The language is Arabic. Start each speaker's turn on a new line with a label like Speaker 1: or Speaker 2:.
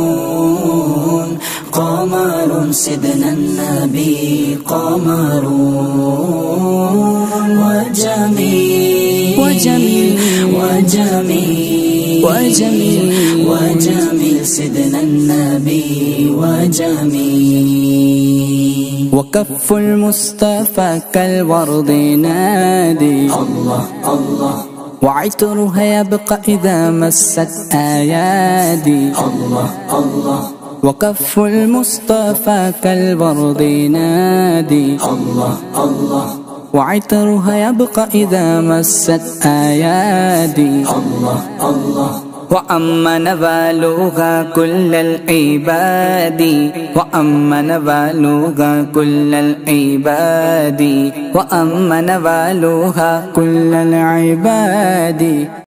Speaker 1: قمرون قمر سيدنا النبي قمرون وجميل وجميل وجميل وجميل وجميل سيدنا النبي وجميل
Speaker 2: وكف المصطفى كالورد نادي
Speaker 1: الله الله
Speaker 2: وعطرها يبقى إذا مست أيادي
Speaker 1: الله الله
Speaker 2: وكف المصطفى كالورد نادي
Speaker 1: الله الله
Speaker 2: وعطرها يبقى إذا مست أيادي
Speaker 1: الله الله
Speaker 2: وأما نبالغها كل العباد وأما نبالغها كل العباد وأما نبالغها كل العباد